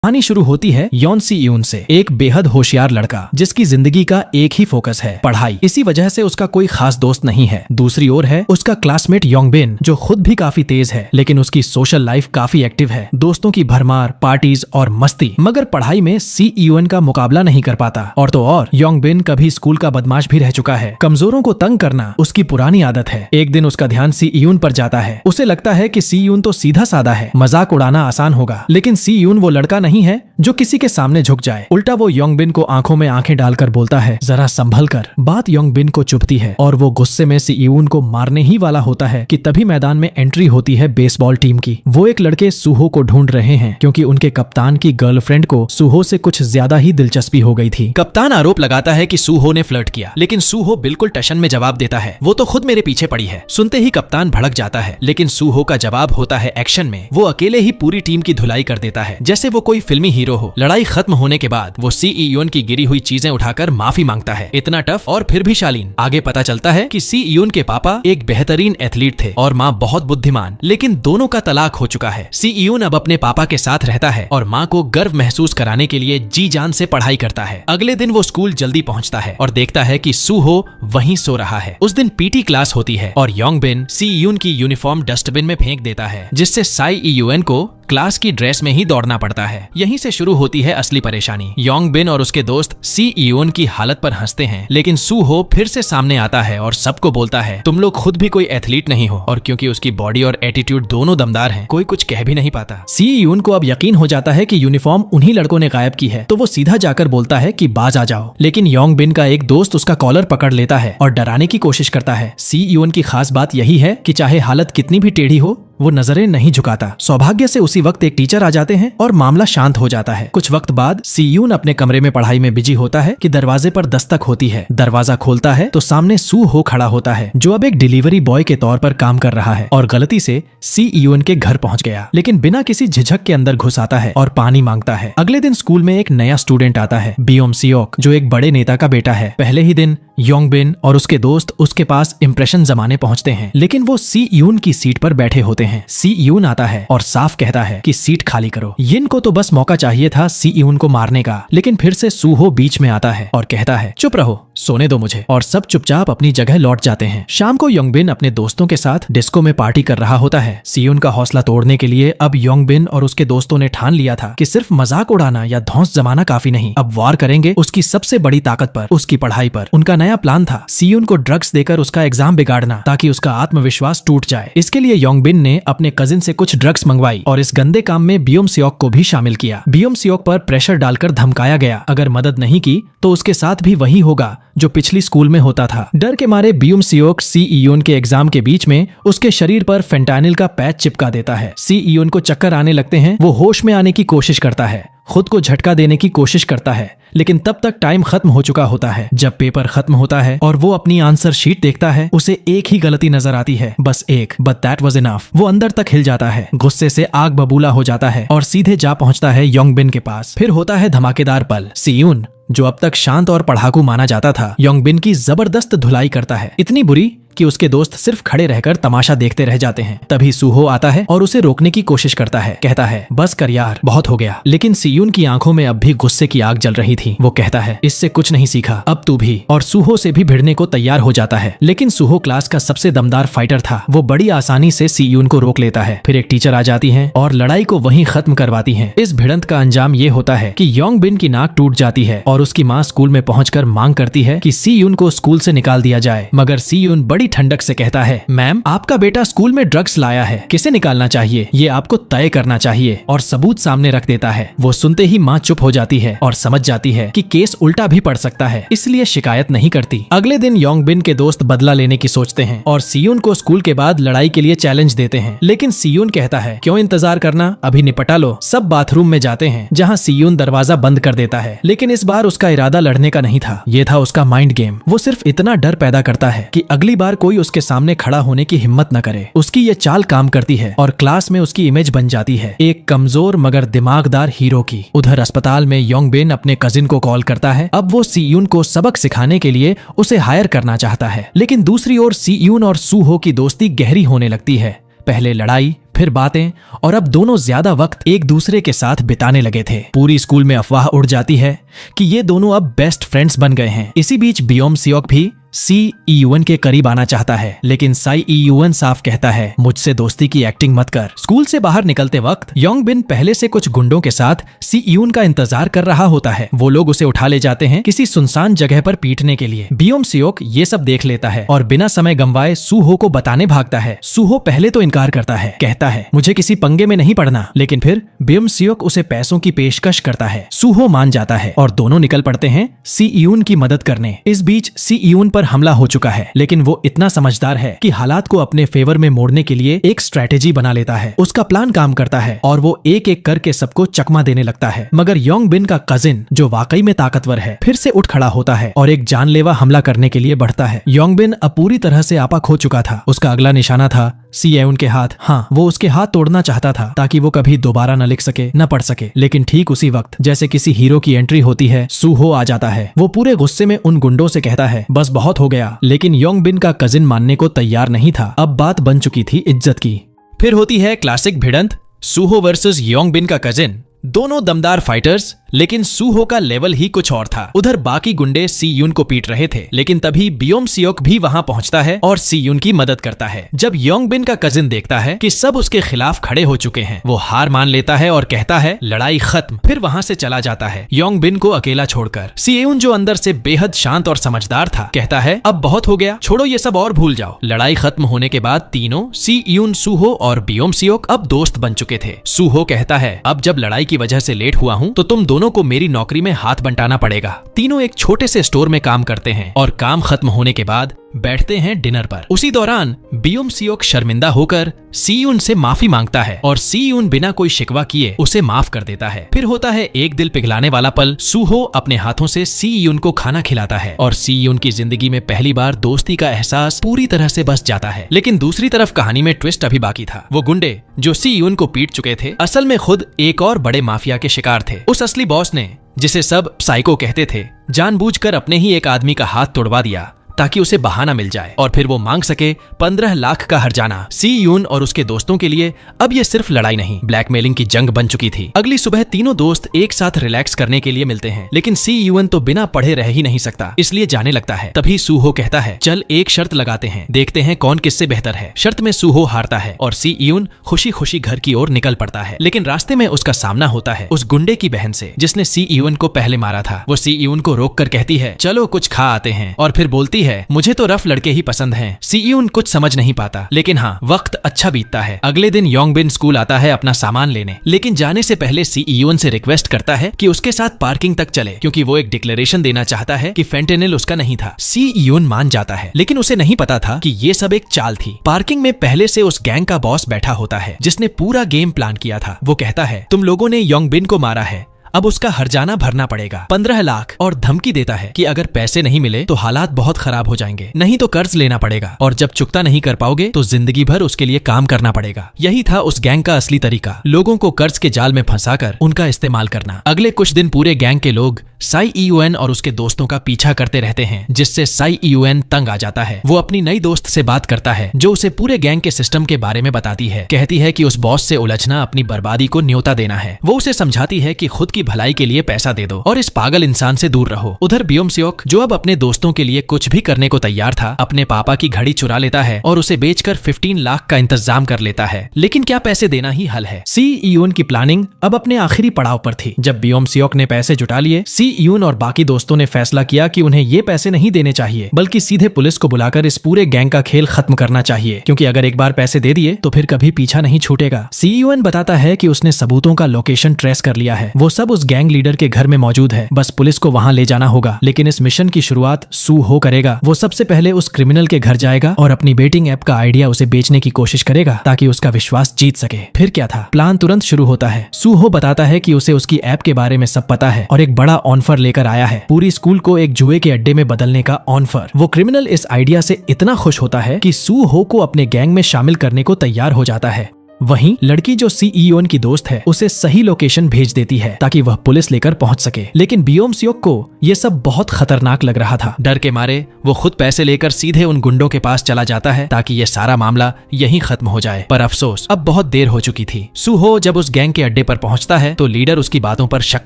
कहानी शुरू होती है यॉन सी यून से, एक बेहद होशियार लड़का जिसकी जिंदगी का एक ही फोकस है, पढ़ाई। इसी वजह से उसका कोई खास दोस्त नहीं है। दूसरी ओर है उसका क्लासमेट योंग बिन, जो खुद भी काफी तेज है, लेकिन उसकी सोशल लाइफ काफी एक्टिव है, दोस्तों की भरमार, पार्टीज और मस्ती। मगर पढ़ाई में सी यून का मुकाबला नहीं कर पाता। और तो और योंग बिन कभी स्कूल का बदमाश भी रह चुका है। कमजोरों को तंग करना उसकी पुरानी आदत है। एक दिन उसका ध्यान सी यून पर जाता है। उसे लगता है कि सी यून तो सीधा साधा है, मजाक उड़ाना आसान होगा। लेकिन सी यून वो लड़का नहीं है जो किसी के सामने झुक जाए। उल्टा वो योंग बिन को आंखों में आंखें डालकर बोलता है, जरा संभल कर। बात योंग बिन को चुभती है और वो गुस्से में सी यून को मारने ही वाला होता है कि तभी मैदान में एंट्री होती है बेसबॉल टीम की। वो एक लड़के सूहो को ढूंढ रहे हैं क्योंकि उनके कप्तान की गर्लफ्रेंड को सूहो से कुछ ज्यादा ही दिलचस्पी हो गई थी। कप्तान आरोप लगाता है कि सूहो ने फ्लर्ट किया, लेकिन सूहो बिल्कुल टशन में जवाब देता है, वो तो खुद मेरे पीछे पड़ी है। सुनते ही कप्तान भड़क जाता है, लेकिन सूहो का जवाब होता है एक्शन में। वो अकेले ही पूरी टीम की धुलाई कर देता है, जैसे वो कोई फिल्मी हीरो हो। लड़ाई खत्म होने के बाद वो सी यून की गिरी हुई चीजें उठाकर माफी मांगता है। इतना टफ और फिर भी शालीन। आगे पता चलता है कि सी यून के पापा एक बेहतरीन एथलीट थे और माँ बहुत बुद्धिमान, लेकिन दोनों का तलाक हो चुका है। सी यून अब अपने पापा के साथ रहता है और माँ को गर्व महसूस कराने के लिए जी जान से पढ़ाई करता है। अगले दिन वो स्कूल जल्दी पहुँचता है और देखता है कि सूहो वहीं सो रहा है। उस दिन पीटी क्लास होती है और योंग बिन सी यून की यूनिफॉर्म डस्टबिन में फेंक देता है, जिससे साई यून को क्लास की ड्रेस में ही दौड़ना पड़ता है। यहीं से शुरू होती है असली परेशानी। योंग बिन और उसके दोस्त सी यून की हालत पर हंसते हैं, लेकिन सूहो फिर से सामने आता है और सबको बोलता है, तुम लोग खुद भी कोई एथलीट नहीं हो। और क्योंकि उसकी बॉडी और एटीट्यूड दोनों दमदार हैं, कोई कुछ कह भी नहीं पाता। सी यून को अब यकीन हो जाता है कि यूनिफॉर्म उन्हीं लड़कों ने गायब की है, तो वो सीधा जाकर बोलता है कि बाज आ जाओ। लेकिन योंग बिन का एक दोस्त उसका कॉलर पकड़ लेता है और डराने की कोशिश करता है। सी यून की खास बात यही है कि चाहे हालत कितनी भी टेढ़ी हो, वो नजरें नहीं झुकाता। सौभाग्य से उसी वक्त एक टीचर आ जाते हैं और मामला शांत हो जाता है। कुछ वक्त बाद सी यून अपने कमरे में पढ़ाई में बिजी होता है कि दरवाजे पर दस्तक होती है। दरवाजा खोलता है तो सामने सूहो खड़ा होता है, जो अब एक डिलीवरी बॉय के तौर पर काम कर रहा है और गलती से सी यून के घर पहुंच गया। लेकिन बिना किसी झिझक के अंदर घुस आता है और पानी मांगता है। अगले दिन स्कूल में एक नया स्टूडेंट आता है, बियोम सियोक, जो एक बड़े नेता का बेटा है। पहले ही दिन योंग बिन और उसके दोस्त उसके पास इंप्रेशन जमाने पहुंचते हैं, लेकिन वो सी यून की सीट पर बैठे होते हैं। सी यून आता है और साफ कहता है कि सीट खाली करो। यिन को तो बस मौका चाहिए था सी यून को मारने का, लेकिन फिर से सूहो बीच में आता है और कहता है, चुप रहो, सोने दो मुझे। और सब चुपचाप अपनी जगह लौट जाते हैं। शाम को योंग बिन अपने दोस्तों के साथ डिस्को में पार्टी कर रहा होता है। सी यून का हौसला तोड़ने के लिए अब योंग बिन और उसके दोस्तों ने ठान लिया था कि सिर्फ मजाक उड़ाना या धौंस जमाना काफी नहीं, अब वार करेंगे उसकी सबसे बड़ी ताकत पर, उसकी पढ़ाई पर। उनका नया प्लान था सी यून को ड्रग्स देकर उसका एग्जाम बिगाड़ना, ताकि उसका आत्मविश्वास टूट जाए। इसके लिए योंग बिन ने अपने कजिन से कुछ ड्रग्स मंगवाई और इस गंदे काम में बियोम सियोक को भी शामिल किया। बियोम सियोक पर प्रेशर डालकर धमकाया गया, अगर मदद नहीं की तो उसके साथ भी वही होगा जो पिछली स्कूल में होता था। डर के मारे बियोम सियोक सी यून के एग्जाम के बीच में उसके शरीर पर फेंटानिल का पैच चिपका देता है। सी यून को चक्कर आने लगते हैं। वो होश में आने की कोशिश करता है, खुद को झटका देने की कोशिश करता है, लेकिन तब तक टाइम खत्म हो चुका होता है। जब पेपर खत्म होता है और वो अपनी आंसर शीट देखता है, उसे एक ही गलती नजर आती है, बस एक, बट दैट वाज इनफ। वो अंदर तक हिल जाता है, गुस्से से आग बबूला हो जाता है और सीधे जा पहुंचता है योंग बिन के पास। फिर होता है धमाकेदार पल। सी यून, जो अब तक शांत और पढ़ाकू माना जाता था, योंग बिन की जबरदस्त धुलाई करता है, इतनी बुरी कि उसके दोस्त सिर्फ खड़े रहकर तमाशा देखते रह जाते हैं। तभी सूहो आता है और उसे रोकने की कोशिश करता है, कहता है, बस कर यार, बहुत हो गया। लेकिन सी यून की आंखों में अब भी गुस्से की आग जल रही थी। वो कहता है, इससे कुछ नहीं सीखा, अब तू भी। और सूहो से भी भिड़ने को तैयार हो जाता है। लेकिन सूहो क्लास का सबसे दमदार फाइटर था, वो बड़ी आसानी से सी यून को रोक लेता है। फिर एक टीचर आ जाती है और लड़ाई को वहीं खत्म करवाती है। इस भिड़ंत का अंजाम ये होता है कि योंग बिन की नाक टूट जाती है और उसकी माँ स्कूल में पहुंचकर मांग करती है कि सी यून को स्कूल से निकाल दिया जाए। मगर सी यून बड़ी ठंडक से कहता है, मैम, आपका बेटा स्कूल में ड्रग्स लाया है, किसे निकालना चाहिए ये आपको तय करना चाहिए, और सबूत सामने रख देता है। वो सुनते ही माँ चुप हो जाती है और समझ जाती है कि केस उल्टा भी पड़ सकता है, इसलिए शिकायत नहीं करती। अगले दिन योंग बिन के दोस्त बदला लेने की सोचते हैं और सी यून को स्कूल के बाद लड़ाई के लिए चैलेंज देते हैं। लेकिन सी यून कहता है, क्यों इंतजार करना, अभी निपटा लो। सब बाथरूम में जाते हैं, जहाँ सी यून दरवाजा बंद कर देता है। लेकिन इस बार उसका इरादा लड़ने का नहीं था, ये था उसका माइंड गेम। वो सिर्फ इतना डर पैदा करता है कि अगली बार कोई उसके सामने खड़ा होने की हिम्मत न करे। उसकी ये चाल काम करती है और क्लास में उसकी इमेज बन जाती है, एक कमजोर मगर दिमागदार हीरो की। उधर अस्पताल में योंग बिन अपने कजिन को कॉल करता है। अब वो सी यून को सबक सिखाने के लिए उसे हायर करना चाहता है। लेकिन दूसरी ओर सी यून और सूहो की दोस्ती गहरी होने लगती है। पहले लड़ाई, फिर बातें, और अब दोनों ज्यादा वक्त एक दूसरे के साथ बिताने लगे थे। पूरी स्कूल में अफवाह उड़ जाती है कि ये दोनों अब बेस्ट फ्रेंड्स बन गए हैं। इसी बीच बियोम सियोक भी सी ईयून के करीब आना चाहता है, लेकिन साई ईयून साफ कहता है मुझसे दोस्ती की एक्टिंग मत कर। स्कूल से बाहर निकलते वक्त योंग बिन पहले से कुछ गुंडों के साथ सी ईयून का इंतजार कर रहा होता है। वो लोग उसे उठा ले जाते हैं किसी सुनसान जगह पर पीटने के लिए। बियोम सियोक ये सब देख लेता है और बिना समय गंवाए सूहो को बताने भागता है। सूहो पहले तो इनकार करता है, कहता है मुझे किसी पंगे में नहीं पड़ना, लेकिन फिर बियोम सियोक उसे पैसों की पेशकश करता है। सूहो मान जाता है और दोनों निकल पड़ते हैं सी ईयून की मदद करने। इस बीच सी ईयून पर हमला हो चुका है, लेकिन वो इतना समझदार है कि हालात को अपने फेवर में मोड़ने के लिए एक स्ट्रेटेजी बना लेता है। उसका प्लान काम करता है और वो एक एक करके सबको चकमा देने लगता है। मगर योंग बिन का कजिन, जो वाकई में ताकतवर है, फिर से उठ खड़ा होता है और एक जानलेवा हमला करने के लिए बढ़ता है। योंग बिन अब पूरी तरह से आपा खो चुका था। उसका अगला निशाना था सी ईयून के हाथ। हाँ, वो उसके हाथ तोड़ना चाहता था ताकि वो कभी दोबारा न लिख सके, न पढ़ सके। लेकिन ठीक उसी वक्त जैसे किसी हीरो की एंट्री होती है, सूहो आ जाता है। वो पूरे गुस्से में उन गुंडों से कहता है बस बहुत हो गया, लेकिन योंग बिन का कजिन मानने को तैयार नहीं था। अब बात बन चुकी थी इज्जत की। फिर होती है क्लासिक भिड़ंत, सूहो वर्सेस योंग बिन का कजिन। दोनों दमदार फाइटर्स, लेकिन सूहो का लेवल ही कुछ और था। उधर बाकी गुंडे सी यून को पीट रहे थे, लेकिन तभी बियोम सियोक भी वहां पहुंचता है और सी यून की मदद करता है। जब योंग बिन का कजिन देखता है कि सब उसके खिलाफ खड़े हो चुके हैं, वो हार मान लेता है और कहता है लड़ाई खत्म। फिर वहां से चला जाता है योंग बिन को अकेला छोड़कर। सी यून, जो अंदर से बेहद शांत और समझदार था, कहता है अब बहुत हो गया, छोड़ो ये सब और भूल जाओ। लड़ाई खत्म होने के बाद तीनों, सी यून, सूहो और बियोम सियोक, अब दोस्त बन चुके थे। सूहो कहता है अब जब लड़ाई की वजह से लेट हुआ हूँ तो तुम दोनों को मेरी नौकरी में हाथ बंटाना पड़ेगा। तीनों एक छोटे से स्टोर में काम करते हैं और काम खत्म होने के बाद बैठते हैं डिनर पर। उसी दौरान बियोम सियोक शर्मिंदा होकर सी यून से माफी मांगता है और सी यून बिना कोई शिकवा किए उसे माफ कर देता है। फिर होता है एक दिल पिघलाने वाला पल। सूहो अपने हाथों से सी यून को खाना खिलाता है और सी यून की जिंदगी में पहली बार दोस्ती का एहसास पूरी तरह से बस जाता है। लेकिन दूसरी तरफ कहानी में ट्विस्ट अभी बाकी था। वो गुंडे जो सी यून को पीट चुके थे, असल में खुद एक और बड़े माफिया के शिकार थे। उस असली बॉस ने, जिसे सब साइको कहते थे, जानबूझकर अपने ही एक आदमी का हाथ तोड़वा दिया ताकि उसे बहाना मिल जाए और फिर वो मांग सके 15 लाख का हर्जाना। सी यून और उसके दोस्तों के लिए अब ये सिर्फ लड़ाई नहीं, ब्लैकमेलिंग की जंग बन चुकी थी। अगली सुबह तीनों दोस्त एक साथ रिलैक्स करने के लिए मिलते हैं, लेकिन सी यून तो बिना पढ़े रह ही नहीं सकता, इसलिए जाने लगता है। तभी सूहो कहता है चल एक शर्त लगाते हैं, देखते हैं कौन किससे बेहतर है। शर्त में सूहो हारता है और सी यून खुशी खुशी घर की ओर निकल पड़ता है। लेकिन रास्ते में उसका सामना होता है उस गुंडे की बहन से, जिसने सी यून को पहले मारा था। वो सी यून को रोक कर कहती है चलो कुछ खा आते हैं, और फिर बोलती है मुझे तो रफ लड़के ही पसंद हैं। सी यून कुछ समझ नहीं पाता, लेकिन हाँ, वक्त अच्छा बीतता है। अगले दिन योंग बिन स्कूल आता है अपना सामान लेने, लेकिन जाने से पहले सी यून से रिक्वेस्ट करता है कि उसके साथ पार्किंग तक चले, क्योंकि वो एक डिक्लेरेशन देना चाहता है कि फेंटेनिल उसका नहीं था। सी यून मान जाता है, लेकिन उसे नहीं पता था कि ये सब एक चाल थी। पार्किंग में पहले से उस गैंग का बॉस बैठा होता है, जिसने पूरा गेम प्लान किया था। वो कहता है तुम लोगों ने योंग बिन को मारा है, अब उसका हर्जाना भरना पड़ेगा 15 लाख, और धमकी देता है कि अगर पैसे नहीं मिले तो हालात बहुत खराब हो जाएंगे, नहीं तो कर्ज लेना पड़ेगा, और जब चुकता नहीं कर पाओगे तो जिंदगी भर उसके लिए काम करना पड़ेगा। यही था उस गैंग का असली तरीका, लोगों को कर्ज के जाल में फंसाकर उनका इस्तेमाल करना। अगले कुछ दिन पूरे गैंग के लोग साई ईयून और उसके दोस्तों का पीछा करते रहते हैं, जिससे साई ईयून तंग आ जाता है। वो अपनी नई दोस्त से बात करता है, जो उसे पूरे गैंग के सिस्टम के बारे में बताती है। कहती है कि उस बॉस से उलझना अपनी बर्बादी को न्योता देना है। वो उसे समझाती है कि खुद की भलाई के लिए पैसा दे दो और इस पागल इंसान से दूर रहो। उधर बियोम सियोक, जो अब अपने दोस्तों के लिए कुछ भी करने को तैयार था, अपने पापा की घड़ी चुरा लेता है और उसे बेचकर 15 लाख का इंतजाम कर लेता है। लेकिन क्या पैसे देना ही हल है? सी यून की प्लानिंग अब अपने आखिरी पड़ाव पर थी। जब बियोम सियोक ने पैसे जुटा लिए, सी यून और बाकी दोस्तों ने फैसला किया कि उन्हें ये पैसे नहीं देने चाहिए, बल्कि सीधे पुलिस को बुलाकर इस पूरे गैंग का खेल खत्म करना चाहिए, क्योंकि अगर एक बार पैसे दे दिए तो फिर कभी पीछा नहीं छूटेगा। सी यून बताता है कि उसने सबूतों का लोकेशन ट्रेस कर लिया है, वो सब उस गैंग लीडर के घर में मौजूद है, बस पुलिस को वहां ले जाना होगा। लेकिन इस मिशन की शुरुआत सूहो करेगा। वो सबसे पहले उस क्रिमिनल के घर जाएगा और अपनी बेटिंग ऐप का आइडिया उसे बेचने की कोशिश करेगा ताकि उसका विश्वास जीत सके। फिर क्या था, प्लान तुरंत शुरू होता है। सूहो बताता है कि उसे उसकी ऐप के बारे में सब पता है और एक बड़ा ऑफर लेकर आया है, पूरी स्कूल को एक जुए के अड्डे में बदलने का ऑफर। वो क्रिमिनल इस आइडिया से इतना खुश होता है कि सूहो को अपने गैंग में शामिल करने को तैयार हो जाता है। वहीं लड़की जो सी इयोन की दोस्त है उसे सही लोकेशन भेज देती है ताकि वह पुलिस लेकर पहुंच सके। लेकिन बियोम सियोक को ये सब बहुत खतरनाक लग रहा था। डर के मारे वो खुद पैसे लेकर सीधे उन गुंडों के पास चला जाता है ताकि ये सारा मामला यहीं खत्म हो जाए। पर अफसोस अब बहुत देर हो चुकी थी। सूहो जब उस गैंग के अड्डे पर पहुंचता है तो लीडर उसकी बातों पर शक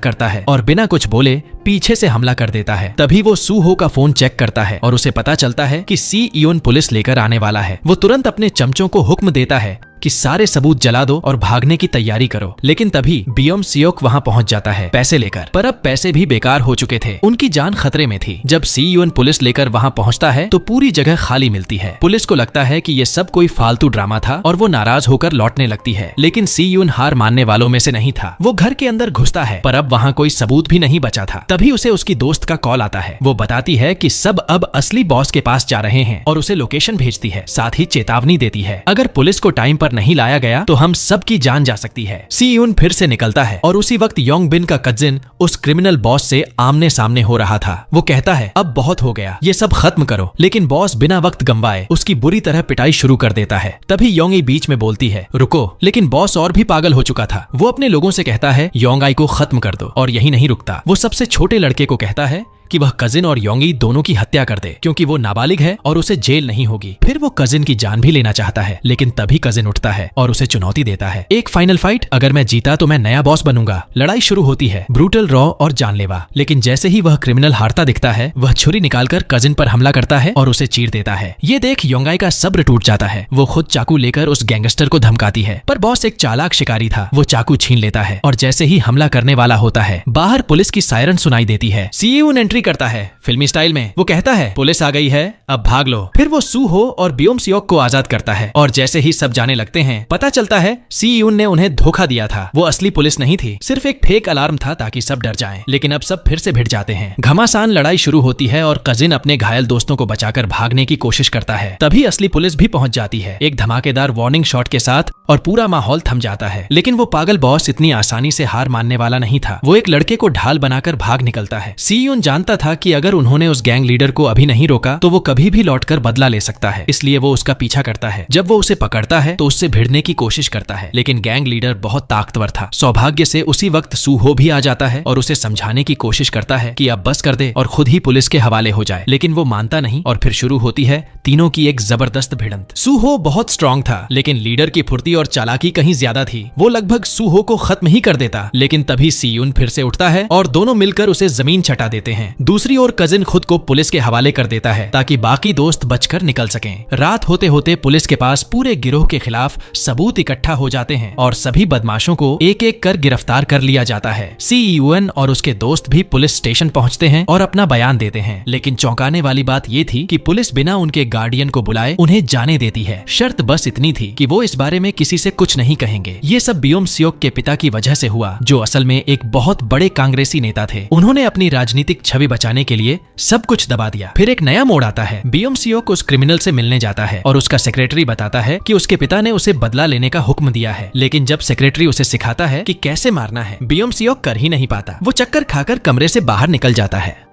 करता है और बिना कुछ बोले पीछे से हमला कर देता है। तभी वो सूहो का फोन चेक करता है और उसे पता चलता है कि सी इयोन पुलिस लेकर आने वाला है। वो तुरंत अपने चमचों को हुक्म देता है कि सारे सबूत जला दो और भागने की तैयारी करो। लेकिन तभी बियोम सियोक वहां पहुंच जाता है पैसे लेकर। पर अब पैसे भी बेकार हो चुके थे, उनकी जान खतरे में थी। जब सी यून पुलिस लेकर वहां पहुंचता है तो पूरी जगह खाली मिलती है। पुलिस को लगता है कि ये सब कोई फालतू ड्रामा था और वो नाराज होकर लौटने लगती है। लेकिन सी यून हार मानने वालों में से नहीं था। वो घर के अंदर घुसता है पर अब वहां कोई सबूत भी नहीं बचा था। तभी उसे उसकी दोस्त का कॉल आता है। वो बताती है कि सब अब असली बॉस के पास जा रहे हैं और उसे लोकेशन भेजती है। साथ ही चेतावनी देती है अगर पुलिस को टाइम पर नहीं लाया गया तो हम सबकी जान जा सकती है। सी यून फिर से निकलता है और उसी वक्त योंग बिन का कजिन उस क्रिमिनल बॉस से आमने सामने हो रहा था। वो कहता है अब बहुत हो गया, ये सब खत्म करो। लेकिन बॉस बिना वक्त गंवाए उसकी बुरी तरह पिटाई शुरू कर देता है। तभी योंग बीच में बोलती है रुको। लेकिन बॉस और भी पागल हो चुका था। वो अपने लोगों से कहता है योंग को खत्म कर दो और यही नहीं रुकता। वो सबसे छोटे लड़के को कहता है कि वह कजिन और योंगी दोनों की हत्या कर दे क्योंकि वो नाबालिग है और उसे जेल नहीं होगी। फिर वो कजिन की जान भी लेना चाहता है लेकिन तभी कजिन उठता है और उसे चुनौती देता है एक फाइनल फाइट, अगर मैं जीता तो मैं नया बॉस बनूंगा। लड़ाई शुरू होती है, ब्रूटल, रॉ और जानलेवा। लेकिन जैसे ही वह क्रिमिनल हारता दिखता है वह छुरी निकालकर कजिन पर हमला करता है और उसे चीर देता है। ये देख योंगाई का सब्र टूट जाता है। वो खुद चाकू लेकर उस गैंगस्टर को धमकाती है पर बॉस एक चालाक शिकारी था। वो चाकू छीन लेता है और जैसे ही हमला करने वाला होता है बाहर पुलिस की सायरन सुनाई देती है। सीयून एंट्री करता है फिल्मी स्टाइल में। वो कहता है पुलिस आ गई है, अब भाग लो। फिर वो सूहो और बियोम सियोक को आजाद करता है और जैसे ही सब जाने लगते हैं पता चलता है सी यून ने उन्हें धोखा दिया था। वो असली पुलिस नहीं थी, सिर्फ एक फेक अलार्म था ताकि सब डर जाएं। लेकिन अब सब फिर से भिड़ जाते हैं। घमासान लड़ाई शुरू होती है और कजिन अपने घायल दोस्तों को बचाकर भागने की कोशिश करता है। तभी असली पुलिस भी पहुंच जाती है एक धमाकेदार वार्निंग शॉट के साथ और पूरा माहौल थम जाता है। लेकिन वो पागल बॉस इतनी आसानी से हार मानने वाला नहीं था। वो एक लड़के को ढाल बनाकर भाग निकलता है। सी यून जानता था कि अगर उन्होंने उस गैंग लीडर को अभी नहीं रोका तो वो कभी भी लौटकर बदला ले सकता है, इसलिए वो उसका पीछा करता है। जब वो उसे पकड़ता है तो उससे भिड़ने की कोशिश करता है लेकिन गैंग लीडर बहुत ताकतवर था। सौभाग्य से उसी वक्त सूहो भी आ जाता है और उसे समझाने की कोशिश करता है कि अब बस कर दे और खुद ही पुलिस के हवाले हो जाए। लेकिन वो मानता नहीं और फिर शुरू होती है तीनों की एक जबरदस्त भिड़ंत। सूहो बहुत स्ट्रांग था लेकिन लीडर की फुर्ती और चालाकी कहीं ज्यादा थी। वो लगभग सूहो को खत्म ही कर देता। लेकिन तभी सीयून फिर से उठता है और दोनों मिलकर उसे जमीन चटा देते हैं। दूसरी ओर कजिन खुद को पुलिस के हवाले कर देता है ताकि बाकी दोस्त बचकर निकल सकें। रात होते होते पुलिस के पास पूरे गिरोह के खिलाफ सबूत इकट्ठा हो जाते हैं और सभी बदमाशों को एक एक कर गिरफ्तार कर लिया जाता है। सीयूएन और उसके दोस्त भी पुलिस स्टेशन पहुंचते हैं और अपना बयान देते हैं। लेकिन चौंकाने वाली बात ये थी कि पुलिस बिना उनके गार्डियन को बुलाए उन्हें जाने देती है। शर्त बस इतनी थी कि वो इस बारे में किसी से कुछ नहीं कहेंगे। ये सब बियोम सियोक के पिता की वजह से हुआ जो असल में एक बहुत बड़े कांग्रेसी नेता थे। उन्होंने अपनी राजनीतिक छवि बचाने के लिए सब कुछ दबा दिया। फिर एक नया मोड़ आता है। बियोम सियोक उस क्रिमिनल से मिलने जाता है और उसका सेक्रेटरी बताता है कि उसके पिता ने उसे बदला लेने का हुक्म दिया है। लेकिन जब सेक्रेटरी उसे सिखाता है कि कैसे मारना है बियोम सियोक कर ही नहीं पाता। वो चक्कर खाकर कमरे से बाहर निकल जाता है।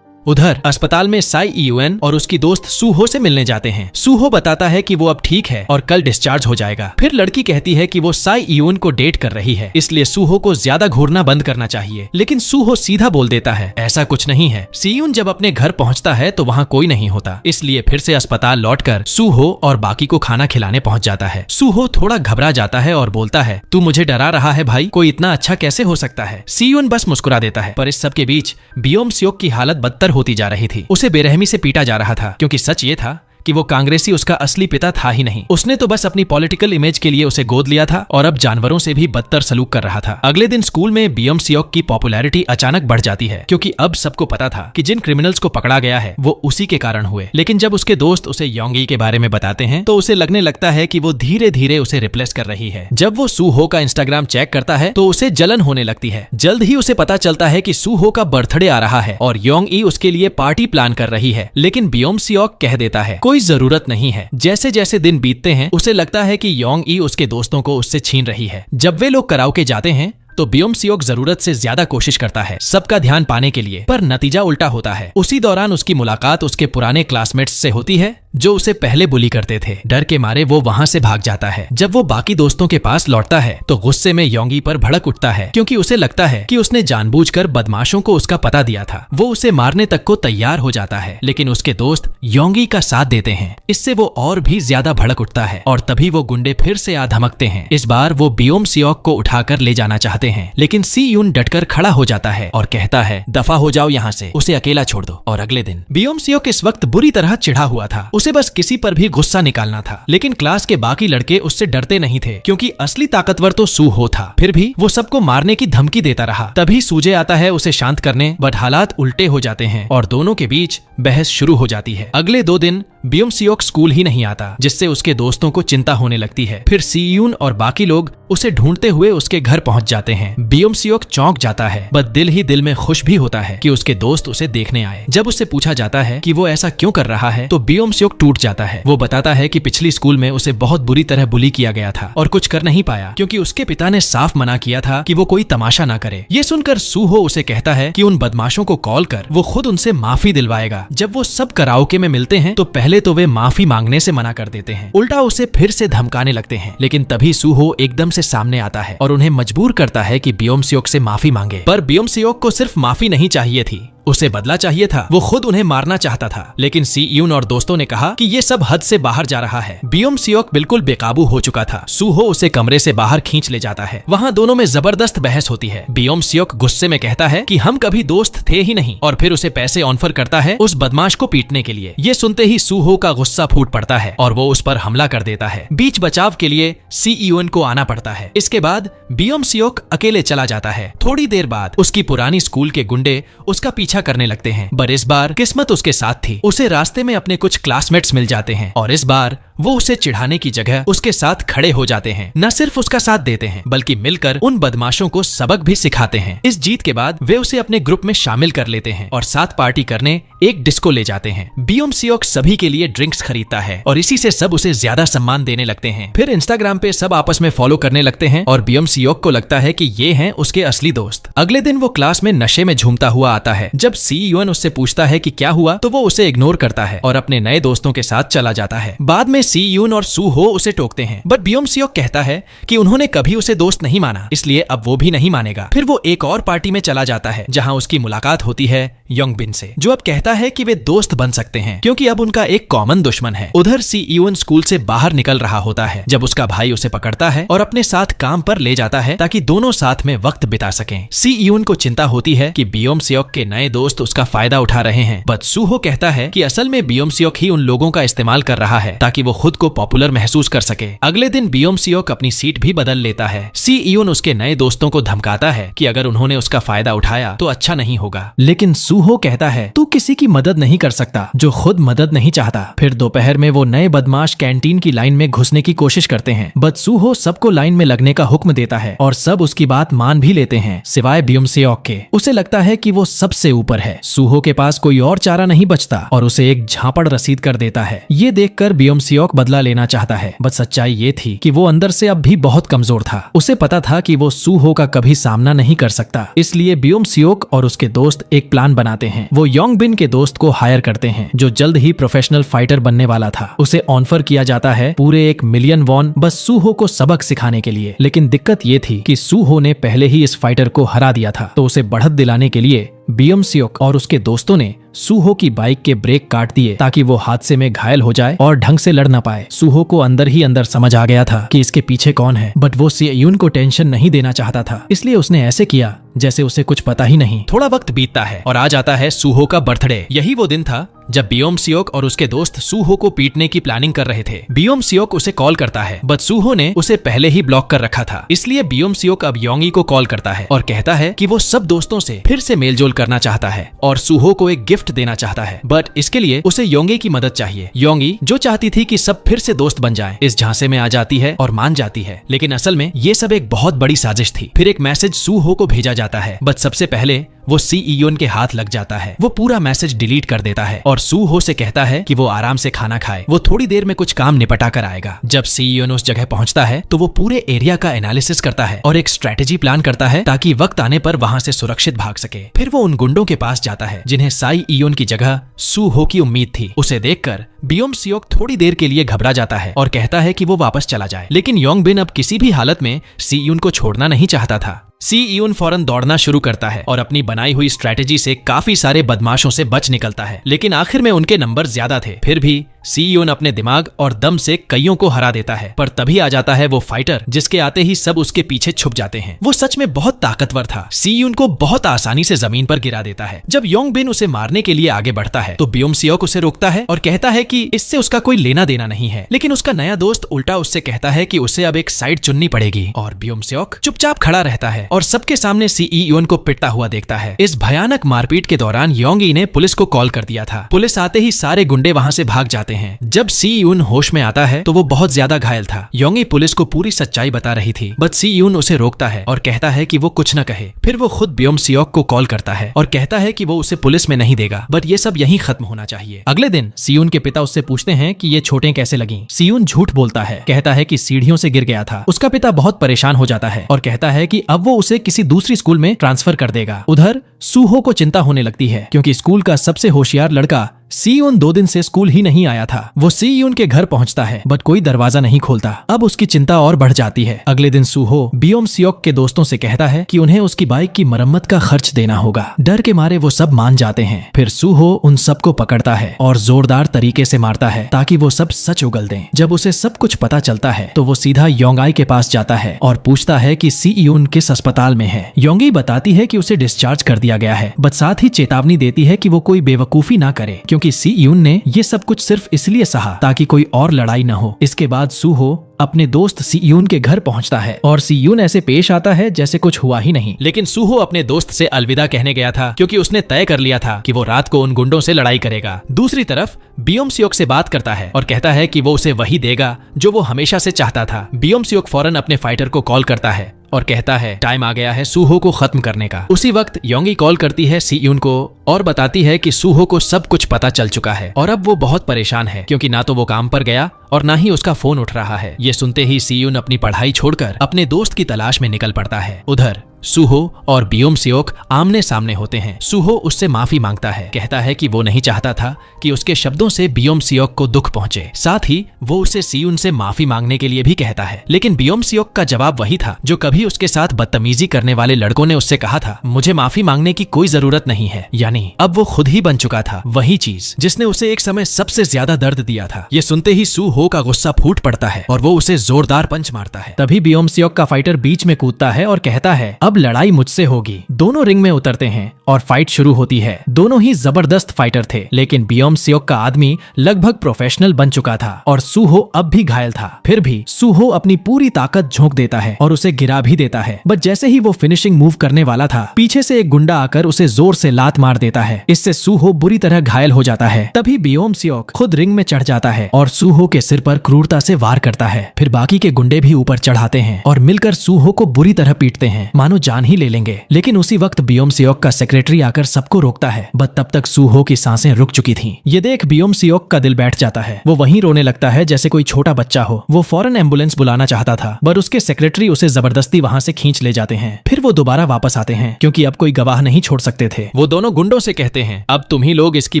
उधर अस्पताल में साई ईयूएन और उसकी दोस्त सूहो से मिलने जाते हैं। सूहो बताता है कि वो अब ठीक है और कल डिस्चार्ज हो जाएगा। फिर लड़की कहती है कि वो साई ईयूएन को डेट कर रही है इसलिए सूहो को ज्यादा घूरना बंद करना चाहिए। लेकिन सूहो सीधा बोल देता है ऐसा कुछ नहीं है। सीयून जब अपने घर पहुंचता है तो वहां कोई नहीं होता, इसलिए फिर से अस्पताल लौटकर सूहो और बाकी को खाना खिलाने पहुंच जाता है। सूहो थोड़ा घबरा जाता है और बोलता है तू मुझे डरा रहा है भाई, कोई इतना अच्छा कैसे हो सकता है। सीयून बस मुस्कुरा देता है। पर इस सब के बीच बियोम सियोक की हालत बदतर होती जा रही थी। उसे बेरहमी से पीटा जा रहा था क्योंकि सच ये था कि वो कांग्रेसी उसका असली पिता था ही नहीं। उसने तो बस अपनी पॉलिटिकल इमेज के लिए उसे गोद लिया था और अब जानवरों से भी बदतर सलूक कर रहा था। अगले दिन स्कूल में बियोम सियोक की पॉपुलैरिटी अचानक बढ़ जाती है क्योंकि अब सबको पता था कि जिन क्रिमिनल्स को पकड़ा गया है वो उसी के कारण हुए। लेकिन जब उसके दोस्त उसे योंगी के बारे में बताते हैं तो उसे लगने लगता है कि वो धीरे धीरे उसे रिप्लेस कर रही है। जब वो सूहो का इंस्टाग्राम चेक करता है तो उसे जलन होने लगती है। जल्द ही उसे पता चलता है कि सूहो का बर्थडे आ रहा है और योंगी उसके लिए पार्टी प्लान कर रही है। लेकिन बियोम सियोक कह देता है कोई जरूरत नहीं है। जैसे जैसे दिन बीतते हैं उसे लगता है कि योंगी उसके दोस्तों को उससे छीन रही है। जब वे लोग कराओके जाते हैं तो बियोम सियोक जरूरत से ज्यादा कोशिश करता है सबका ध्यान पाने के लिए, पर नतीजा उल्टा होता है। उसी दौरान उसकी मुलाकात उसके पुराने क्लासमेट्स से होती है जो उसे पहले बुली करते थे। डर के मारे वो वहाँ से भाग जाता है। जब वो बाकी दोस्तों के पास लौटता है तो गुस्से में योंगी पर भड़क उठता है, क्योंकि उसे लगता है कि उसने जानबूझकर बदमाशों को उसका पता दिया था। वो उसे मारने तक को तैयार हो जाता है, लेकिन उसके दोस्त योंगी का साथ देते हैं। इससे वो और भी ज्यादा भड़क उठता है और तभी वो गुंडे फिर से आ धमकते हैं। इस बार वो बियोम सियोक को उठाकर ले जाना चाहते हैं, लेकिन सी यून डटकर खड़ा हो जाता है और कहता है, दफा हो जाओ यहाँ से, उसे अकेला छोड़ दो। और अगले दिन बियोम सियोक इस वक्त बुरी तरह चिढ़ा हुआ था। उसे बस किसी पर भी गुस्सा निकालना था, लेकिन क्लास के बाकी लड़के उससे डरते नहीं थे, क्योंकि असली ताकतवर तो सू हो था। फिर भी वो सबको मारने की धमकी देता रहा। तभी सूजे आता है उसे शांत करने, बट हालात उल्टे हो जाते हैं और दोनों के बीच बहस शुरू हो जाती है। अगले 2 दिन बियोम सियोक स्कूल ही नहीं आता, जिससे उसके दोस्तों को चिंता होने लगती है। फिर सी यून और बाकी लोग उसे ढूंढते हुए उसके घर पहुंच जाते हैं। बियोम सियोक चौंक जाता है, बट दिल ही दिल में खुश भी होता है कि उसके दोस्त उसे देखने आए। जब उससे पूछा जाता है कि वो ऐसा क्यों कर रहा है, तो बियोम सियोक टूट जाता है। वो बताता है कि पिछली स्कूल में उसे बहुत बुरी तरह बुली किया गया था और कुछ कर नहीं पाया, क्योंकि उसके पिता ने साफ मना किया था कि वो कोई तमाशा ना करे। ये सुनकर सूहो उसे कहता है कि उन बदमाशों को कॉल कर वो खुद उनसे माफी दिलवाएगा। जब वो सब कराओके में मिलते हैं तो पहले तो वे माफी मांगने से मना कर देते हैं, उल्टा उसे फिर से धमकाने लगते हैं। लेकिन तभी सूहो एकदम से सामने आता है और उन्हें मजबूर करता है कि बियोम सियोक से माफी मांगे। पर बियोम सियोक को सिर्फ माफी नहीं चाहिए थी, उसे बदला चाहिए था। वो खुद उन्हें मारना चाहता था, लेकिन सी यून और दोस्तों ने कहा कि ये सब हद से बाहर जा रहा है। बियोम सियोक बिल्कुल बेकाबू हो चुका था। सूहो उसे कमरे से बाहर खींच ले जाता है। वहाँ दोनों में जबरदस्त बहस होती है। बियोम सियोक गुस्से में कहता है कि हम कभी दोस्त थे ही नहीं, और फिर उसे पैसे ऑफर करता है उस बदमाश को पीटने के लिए। ये सुनते ही सूहो का गुस्सा फूट पड़ता है और वो उस पर हमला कर देता है। बीच बचाव के लिए सी यून को आना पड़ता है। इसके बाद बियोम सियोक अकेले चला जाता है। थोड़ी देर बाद उसकी पुरानी स्कूल के गुंडे उसका पीछा करने लगते हैं, पर इस बार किस्मत उसके साथ थी। उसे रास्ते में अपने कुछ क्लासमेट्स मिल जाते हैं और इस बार वो उसे चिढ़ाने की जगह उसके साथ खड़े हो जाते हैं। न सिर्फ उसका साथ देते हैं, बल्कि मिलकर उन बदमाशों को सबक भी सिखाते हैं। इस जीत के बाद वे उसे अपने ग्रुप में शामिल कर लेते हैं और साथ पार्टी करने एक डिस्को ले जाते हैं। बियोम सियोक सभी के लिए ड्रिंक्स खरीदता है और इसी से सब उसे ज्यादा सम्मान देने लगते हैं। फिर इंस्टाग्राम पे सब आपस में फॉलो करने लगते हैं और बियोम सियोक को लगता है कि ये हैं उसके असली दोस्त। अगले दिन वो क्लास में नशे में झूमता हुआ आता है। जब सी यून उससे पूछता है कि क्या हुआ, तो वो उसे इग्नोर करता है और अपने नए दोस्तों के साथ चला जाता है। बाद में सी यून और सूहो उसे टोकते हैं, बट बियोम सियोक कहता है कि उन्होंने कभी उसे दोस्त नहीं माना, इसलिए अब वो भी नहीं मानेगा। फिर वो एक और पार्टी में चला जाता है, जहां उसकी मुलाकात होती है योंगबिन से, जो अब कहता है कि वे दोस्त बन सकते हैं क्योंकि अब उनका एक कॉमन दुश्मन है। उधर सी यून स्कूल से बाहर निकल रहा होता है जब उसका भाई उसे पकड़ता है और अपने साथ काम पर ले जाता है ताकि दोनों साथ में वक्त बिता सकें। सी यून को चिंता होती है कि बियोम सियोक के नए दोस्त उसका फायदा उठा रहे हैं, बट सूहो कहता है कि असल में बियोम सियोक ही उन लोगों का इस्तेमाल कर रहा है ताकि वो खुद को पॉपुलर महसूस कर सके। अगले दिन बियोम सियोक अपनी सीट भी बदल लेता है। सी यून उसके नए दोस्तों को धमकाता है कि अगर उन्होंने उसका फायदा उठाया तो अच्छा नहीं होगा, लेकिन सूहो कहता है तू किसी की मदद नहीं कर सकता जो खुद मदद नहीं चाहता। फिर दोपहर में वो नए बदमाश कैंटीन की लाइन में घुसने की कोशिश करते हैं, बट सूहो सबको लाइन में लगने का हुक्म देता है और सब उसकी बात मान भी लेते हैं सिवाय बियोम सियोक के। उसे लगता है कि वो सबसे ऊपर है। सूहो के पास कोई और चारा नहीं बचता और उसे एक झापड़ रसीद कर देता है। ये देखकर बियोम सियोक बदला लेना चाहता है, बट सच्चाई ये थी कि वो अंदर से अब भी बहुत कमजोर था। उसे पता था कि वो सूहो का कभी सामना नहीं कर सकता, इसलिए बियोम सियोक और उसके दोस्त एक प्लान बनाते हैं। वो योंगबिन के दोस्त को हायर करते हैं जो जल्द ही प्रोफेशनल फाइटर बनने वाला था। उसे ऑफर किया जाता है पूरे 1 मिलियन वॉन बस सूहो को सबक सिखाने के लिए। लेकिन दिक्कत ये थी कि सूहो ने पहले ही इस फाइटर को हरा दिया था, तो उसे बढ़त दिलाने के लिए बियोम सियोक और उसके दोस्तों ने सूहो की बाइक के ब्रेक काट दिए ताकि वो हादसे में घायल हो जाए और ढंग से लड़ ना पाए। सूहो को अंदर ही अंदर समझ आ गया था कि इसके पीछे कौन है, बट वो सी यून को टेंशन नहीं देना चाहता था, इसलिए उसने ऐसे किया जैसे उसे कुछ पता ही नहीं। थोड़ा वक्त बीतता है और आ जाता है सूहो का बर्थडे। यही वो दिन था जब बियोम सियोक और उसके दोस्त सूहो को पीटने की प्लानिंग कर रहे थे। बियोम सियोक उसे कॉल करता है, बट सूहो ने उसे पहले ही ब्लॉक कर रखा था, इसलिए बियोम सियोक अब योंगी को कॉल करता है और कहता है कि वो सब दोस्तों से फिर से मेलजोल करना चाहता है और सूहो को एक गिफ्ट देना चाहता है, बट इसके लिए उसे योंगी की मदद चाहिए। योंगी जो चाहती थी कि सब फिर से दोस्त बन जाएं, इस झांसे में आ जाती है और मान जाती है, लेकिन असल में ये सब एक बहुत बड़ी साजिश थी। फिर एक मैसेज सूहो को भेजा जाता है, बट सबसे पहले वो सी यून के हाथ लग जाता है। वो पूरा मैसेज डिलीट कर देता है और सू हो से कहता है कि वो आराम से खाना खाए, वो थोड़ी देर में कुछ काम निपटा कर आएगा। जब सी यून उस जगह पहुंचता है तो वो पूरे एरिया का एनालिसिस करता है और एक स्ट्रेटेजी प्लान करता है ताकि वक्त आने पर वहां से सुरक्षित भाग सके। फिर वो उन गुंडों के पास जाता है जिन्हें साई यून की जगह सू हो की उम्मीद थी। उसे देखकर बियोम सियोक थोड़ी देर के लिए घबरा जाता है और कहता है कि वो वापस चला जाए, लेकिन योंग बिन अब किसी भी हालत में सी यून को छोड़ना नहीं चाहता था। सी यून फौरन दौड़ना शुरू करता है और अपनी बनाई हुई स्ट्रेटेजी से काफी सारे बदमाशों से बच निकलता है, लेकिन आखिर में उनके नंबर ज्यादा थे। फिर भी सी यून अपने दिमाग और दम से कईयों को हरा देता है, पर तभी आ जाता है वो फाइटर जिसके आते ही सब उसके पीछे छुप जाते हैं। वो सच में बहुत ताकतवर था। सी यून को बहुत आसानी से जमीन पर गिरा देता है। जब योंग बिन उसे मारने के लिए आगे बढ़ता है तो बियोम सियोक उसे रोकता है और कहता है कि इससे उसका कोई लेना देना नहीं है, लेकिन उसका नया दोस्त उल्टा उससे कहता है कि उसे अब एक साइड चुननी पड़ेगी और बियोम सियोक चुपचाप खड़ा रहता है और सबके सामने सी यून को पिटता हुआ देखता है। इस भयानक मारपीट के दौरान योंग ई ने पुलिस को कॉल कर दिया था। पुलिस आते ही सारे गुंडे वहां से भाग जाते हैं। जब सी यून होश में आता है तो वो बहुत ज्यादा घायल था। योंग ई पुलिस को पूरी सच्चाई बता रही थी, बट सी यून उसे रोकता है और कहता है कि वो कुछ न कहे। फिर वो खुद बियोम सियोक को कॉल करता है और कहता है कि वो उसे पुलिस में नहीं देगा, बट ये सब यहीं खत्म होना चाहिए। अगले दिन सी यून के पिता उससे पूछते हैं कि ये चोटें कैसे लगी। सी यून झूठ बोलता है, कहता है कि सीढ़ियों से गिर गया था। उसका पिता बहुत परेशान हो जाता है और कहता है कि अब वो उसे किसी दूसरी स्कूल में ट्रांसफर कर देगा। उधर सूहो को चिंता होने लगती है क्योंकि स्कूल का सबसे होशियार लड़का सी यून 2 दिन से स्कूल ही नहीं आया था। वो सी यून के घर पहुंचता है बट कोई दरवाजा नहीं खोलता। अब उसकी चिंता और बढ़ जाती है। अगले दिन सूहो बियोम सियोक के दोस्तों से कहता है कि उन्हें उसकी बाइक की मरम्मत का खर्च देना होगा। डर के मारे वो सब मान जाते हैं। फिर सूहो उन सबको पकड़ता है और जोरदार तरीके से मारता है ताकि वो सब सच उगल दें। जब उसे सब कुछ पता चलता है तो वो सीधा योंगाई के पास जाता है और पूछता है कि सी यून किस अस्पताल में है। योंगी बताती है कि उसे डिस्चार्ज कर दिया गया है, बट साथ ही चेतावनी देती है कि वो कोई बेवकूफी ना करे क्योंकि सी यून ने ये सब कुछ सिर्फ इसलिए सहा ताकि कोई और लड़ाई न हो। इसके बाद सूहो अपने दोस्त सी यून के घर पहुंचता है और सी यून ऐसे पेश आता है जैसे कुछ हुआ ही नहीं। लेकिन सूहो अपने दोस्त से अलविदा कहने गया था क्योंकि उसने तय कर लिया था कि वो रात को उन गुंडों से लड़ाई करेगा। दूसरी तरफ बियोम सियोक से बात करता है और कहता है कि वो उसे वही देगा जो वो हमेशा से चाहता था। बियोम सियोक फौरन अपने फाइटर को कॉल करता है और कहता है टाइम आ गया है सूहो को खत्म करने का। उसी वक्त योंगी कॉल करती है सी यून को और बताती है कि सूहो को सब कुछ पता चल चुका है और अब वो बहुत परेशान है क्योंकि ना तो वो काम पर गया और ना ही उसका फोन उठ रहा है। ये सुनते ही सी यून अपनी पढ़ाई छोड़कर अपने दोस्त की तलाश में निकल पड़ता है। उधर सूहो और बियोम सियोक आमने सामने होते हैं। सूहो उससे माफी मांगता है, कहता है कि वो नहीं चाहता था कि उसके शब्दों से बियोम सियोक को दुख पहुंचे। साथ ही वो उसे सी यून से माफी मांगने के लिए भी कहता है, लेकिन बियोम सियोक का जवाब वही था जो कभी उसके साथ बदतमीजी करने वाले लड़कों ने उससे कहा था, मुझे माफी मांगने की कोई जरूरत नहीं है। यानी अब वो खुद ही बन चुका था वही चीज जिसने उसे एक समय सबसे ज्यादा दर्द दिया था। ये सुनते ही सूहो का गुस्सा फूट पड़ता है और वो उसे जोरदार पंच मारता है। तभी बियोम सियोक का फाइटर बीच में कूदता है और कहता है अब लड़ाई मुझसे होगी। दोनों रिंग में उतरते हैं और फाइट शुरू होती है। दोनों ही जबरदस्त फाइटर थे, लेकिन बियोम सियोक का आदमी लगभग प्रोफेशनल बन चुका था और सूहो अब भी घायल था। फिर भी सूहो अपनी पूरी ताकत झोंक देता है और उसे गिरा भी देता है। बट जैसे ही वो फिनिशिंग मूव करने वाला था, पीछे से एक गुंडा आकर उसे जोर से लात मार देता है। इससे सूहो बुरी तरह घायल हो जाता है। तभी बियोम सियोक खुद रिंग में चढ़ जाता है और सूहो के सिर पर क्रूरता से वार करता है। फिर बाकी के गुंडे भी ऊपर चढ़ाते हैं और मिलकर सूहो को बुरी तरह पीटते हैं, मानो जान ही ले लेंगे। लेकिन उसी वक्त बियोम सियोक का सेक्रेटरी आकर सबको रोकता है, बट तब तक सूहो की सांसें रुक चुकी थीं। ये देख बियोम सियोक का दिल बैठ जाता है। वो वहीं रोने लगता है जैसे कोई छोटा बच्चा हो। वो फौरन एम्बुलेंस बुलाना चाहता था, पर उसके सेक्रेटरी उसे जबरदस्ती वहां से खींच ले जाते हैं। फिर वो दोबारा वापस आते हैं क्योंकि अब कोई गवाह नहीं छोड़ सकते थे। वो दोनों गुंडों से कहते हैं, अब तुम ही लोग इसकी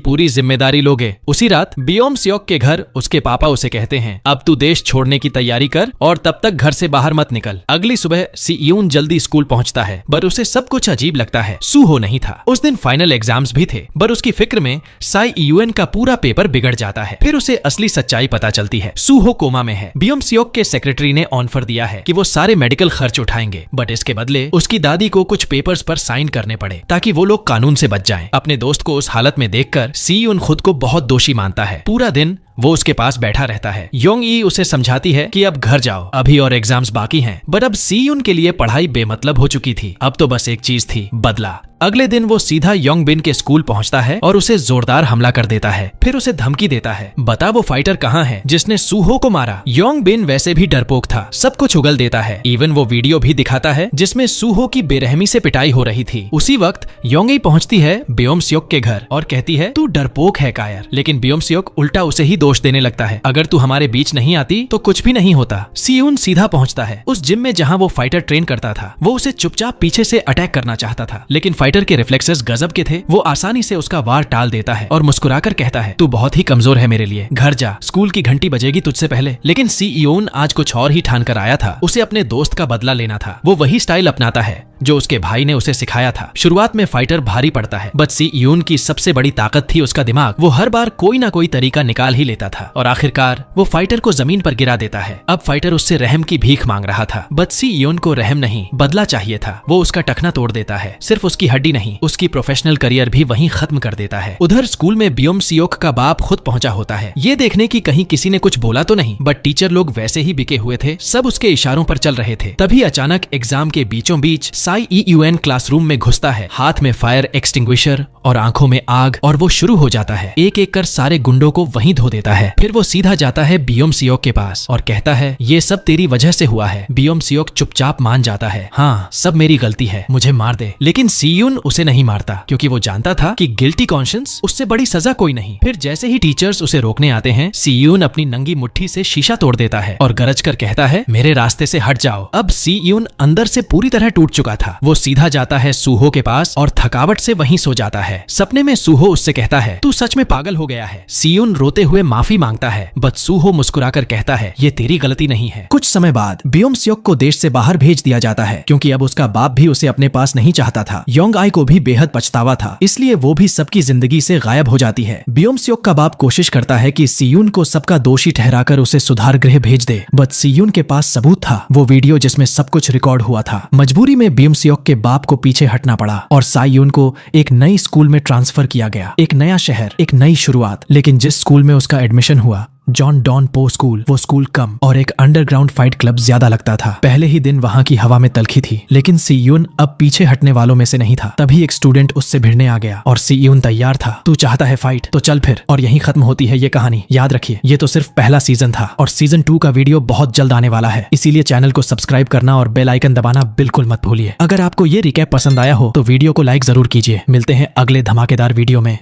पूरी जिम्मेदारी लोगे। उसी रात बियोम सियोक के घर उसके पापा उसे कहते हैं, अब तू देश छोड़ने की तैयारी कर और तब तक घर से बाहर मत निकल। अगली सुबह सी यून जल्दी स्कूल पहुंचता है, पर उसे सब कुछ अजीब लगता है। सूहो नहीं था। उस दिन फाइनल एग्जाम्स भी थे, पर उसकी फिक्र में साई यूएन का पूरा पेपर बिगड़ जाता है। फिर उसे असली सच्चाई पता चलती है, सूहो कोमा में है। बियोम सियोक के सेक्रेटरी ने ऑफर दिया है कि वो सारे मेडिकल खर्च उठाएंगे, बट इसके बदले उसकी दादी को कुछ पेपर्स पर साइन करने पड़े ताकि वो लोग कानून से बच जाएं। अपने दोस्त को उस हालत में देखकर सी यून खुद को बहुत दोषी मानता है। पूरा दिन वो उसके पास बैठा रहता है। योंग ई उसे समझाती है कि अब घर जाओ, अभी और एग्जाम्स बाकी हैं। बट अब सी यून के लिए पढ़ाई बेमतलब हो चुकी थी। अब तो बस एक चीज थी, बदला। अगले दिन वो सीधा योंगबिन के स्कूल पहुंचता है और उसे जोरदार हमला कर देता है। फिर उसे धमकी देता है, बता वो फाइटर कहाँ है जिसने सूहो को मारा। योंगबिन वैसे भी डरपोक था, सब कुछ उगल देता है। इवन वो वीडियो भी दिखाता है जिसमें सूहो की बेरहमी से पिटाई हो रही थी। उसी वक्त योंगी पहुंचती है ब्योम-स्योक के घर और कहती है, तू डरपोक है कायर। लेकिन ब्योम-स्योक उल्टा उसे ही दोष देने लगता है, अगर तू हमारे बीच नहीं आती तो कुछ भी नहीं होता। सीयून सीधा पहुंचता है उस जिम में जहां वो फाइटर ट्रेन करता था। वो उसे चुपचाप पीछे से अटैक करना चाहता था, लेकिन फाइटर के रिफ्लेक्सेस गजब के थे। वो आसानी से उसका वार टाल देता है और मुस्कुराकर कहता है, तू बहुत ही कमजोर है मेरे लिए, घर जा, स्कूल की घंटी बजेगी तुझसे पहले। लेकिन सीयून आज कुछ और ही ठान कर आया था, उसे अपने दोस्त का बदला लेना था। वो वही स्टाइल अपनाता है जो उसके भाई ने उसे सिखाया था। शुरुआत में फाइटर भारी पड़ता है, बट सीयून की सबसे बड़ी ताकत थी उसका दिमाग। वो हर बार कोई ना कोई तरीका निकाल ही लेता था और आखिरकार वो फाइटर को जमीन पर गिरा देता है। अब फाइटर उससे रहम की भीख मांग रहा था, बट सीयून को रहम नहीं बदला चाहिए था। वो उसका टखना तोड़ देता है, सिर्फ उसकी हड्डी नहीं, उसकी प्रोफेशनल करियर भी वहीं खत्म कर देता है। उधर स्कूल में ब्योम-स्योक का बाप खुद पहुंचा होता है, ये देखने की कहीं किसी ने कुछ बोला तो नहीं, बट टीचर लोग वैसे ही बिके हुए थे, सब उसके इशारों पर चल रहे थे। तभी अचानक एग्जाम के बीचों बीच साईयूएन क्लासरूम में घुसता है, हाथ में फायर एक्सटिंग्विशर और आंखों में आग, और वो शुरू हो जाता है एक एक कर सारे गुंडों को वहीं धो देता है। फिर वो सीधा जाता है ब्योम-स्योक के पास और कहता है, ये सब तेरी वजह से हुआ है। ब्योम-स्योक चुपचाप मान जाता है, हाँ सब मेरी गलती है, मुझे मार दे। लेकिन सीयून उसे नहीं मारता क्योंकि वो जानता था कि गिल्टी कॉन्शियंस उससे बड़ी सजा कोई नहीं। फिर जैसे ही टीचर्स उसे रोकने आते हैं, सीयून अपनी नंगी मुट्ठी से शीशा तोड़ देता है और गरज कर कहता है, मेरे रास्ते से हट जाओ। अब सीयून अंदर से पूरी तरह टूट चुका था। वो सीधा जाता है सूहो के पास और थकावट से वहीं सो जाता है। सपने में सूहो उससे कहता है, तू सच में पागल हो गया है। सीयून रोते हुए माफी मांगता है, बट सूहो मुस्कुराकर कहता है, ये तेरी गलती नहीं है। कुछ समय बाद ब्योम-स्योक को देश से बाहर भेज दिया जाता है क्योंकि अब उसका बाप भी उसे अपने पास नहीं चाहता था। योंग-आई को भी बेहद पछतावा था, इसलिए वो भी सबकी जिंदगी से गायब हो जाती है। ब्योम-स्योक का बाप कोशिश करता है कि सीयून को सबका दोषी ठहराकर उसे सुधार गृह भेज दे, बट सीयून के पास सबूत था, वो वीडियो जिसमें सब कुछ रिकॉर्ड हुआ था। मजबूरी में ब्योम-स्योक के बाप को पीछे हटना पड़ा और सायून को एक नई स्कूल में ट्रांसफर किया गया। एक नया शहर, एक नई शुरुआत। लेकिन जिस स्कूल में उसका एडमिशन हुआ, जॉन डॉन पो स्कूल, वो स्कूल कम और एक अंडरग्राउंड फाइट क्लब ज्यादा लगता था। पहले ही दिन वहां की हवा में तलखी थी, लेकिन सीयून अब पीछे हटने वालों में से नहीं था। तभी एक स्टूडेंट उससे भिड़ने आ गया और सीयून तैयार था। तू चाहता है फाइट, तो चल फिर। और यहीं खत्म होती है ये कहानी। याद रखिए, ये तो सिर्फ पहला सीजन था और सीजन 2 का वीडियो बहुत जल्द आने वाला है, इसीलिए चैनल को सब्सक्राइब करना और बेल आइकन दबाना बिल्कुल मत भूलिए। अगर आपको ये रिकैप पसंद आया हो तो वीडियो को लाइक जरूर कीजिए। मिलते हैं अगले धमाकेदार वीडियो में।